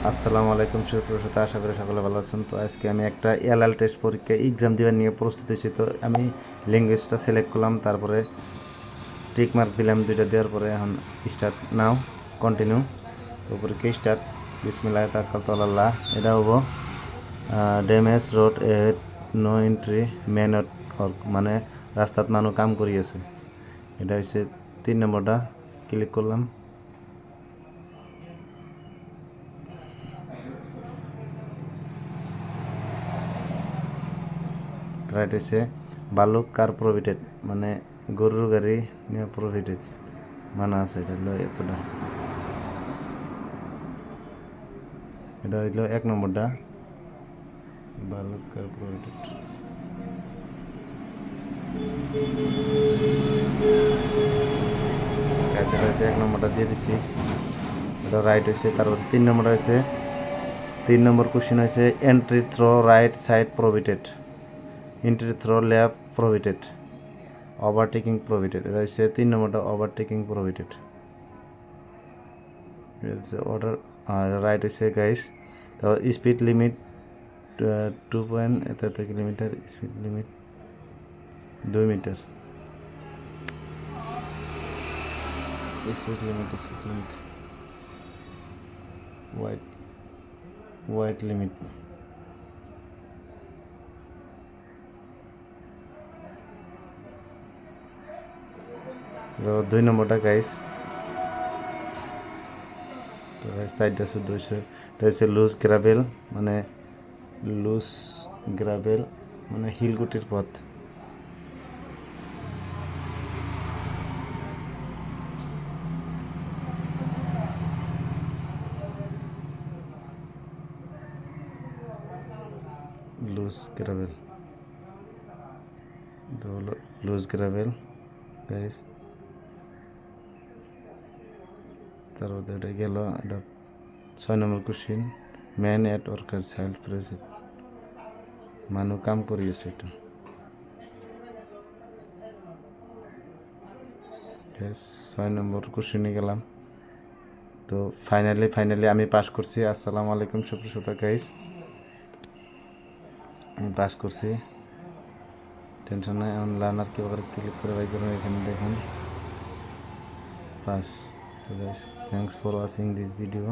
আসসালামু আলাইকুম সুপ্রসিত, আশা করি সকলে ভালো আছেন। তো আজকে আমি একটা এলএল টেস্ট পরীক্ষা এক্সাম দেওয়ার নিয়ে প্রস্তুত হয়েছি। তো আমি ল্যাঙ্গুয়েজটা সিলেক্ট করলাম, তারপরে টিক মার্ক দিলাম, দুইটা দেওয়ার পরে এখন স্টার্ট নাও কন্টিনিউ। তো পরীক্ষা স্টার্ট। বিসমিল্লাহ তাওয়াক্কালতু আলাল্লাহ। এটা হবো damage road ahead no entry men work, মানে রাস্তাত মানুষ কাম করি আছে। এটা হচ্ছে 3 নম্বরটা। ক্লিক করলাম। রাইট হয়েছে বালুক কার প্রভিটেড, মানে গরুর গাড়ি নিয়ে প্রভিটেড মানা আছে। এটা হলো এতটা। এটা হইল 1 নম্বরটা, বালুক কার প্রভিটেড। এটা হয়েছে 1 নম্বরটা দিয়ে দিছি। এটা রাইট হয়েছে। তারপর 3 নম্বরটা হয়েছে, 3 নম্বর কোশ্চেন হয়েছে entry through right side prohibited, entry through left prohibited, overtaking prohibited. এটা হচ্ছে 3 নম্বরটা, ওভারটেকিং প্রভিটেড। অর্ডার আর রাইট হয়েছে গাইস। তো speed limit 2 kilometre, speed limit 2 metre. Speed limit wide limit. দুই নম্বরটা গাইস। তো গাইস চারটা শুদ্ধ হয়েছে। এটা হচ্ছে লুজ গ্রাভেল, মানে লুজ গ্রাভেল মানে হিলগুটির পথ। লুজ গ্রাভেল, এটা হলো লুজ গ্রাভেল গাইস। তারপর এটা গেল। এটা 6 নম্বর কোশ্চিন, ম্যান এট ওয়ার্কার চাইল্ড প্রেজেন্ট, মানুষ কাম করিয়েছে। এটা 6 নম্বর কোশ্চিনে গেলাম। তো ফাইনালি আমি পাস করছি। আসসালামু আলাইকুম সুপ্রসিত গাইস, আমি পাস করছি। টেনশন নাই। এখন লার্নার কীভাবে ক্লিক করে বাই করুন, এখানে দেখুন পাস। তো guys, thanks for watching this video.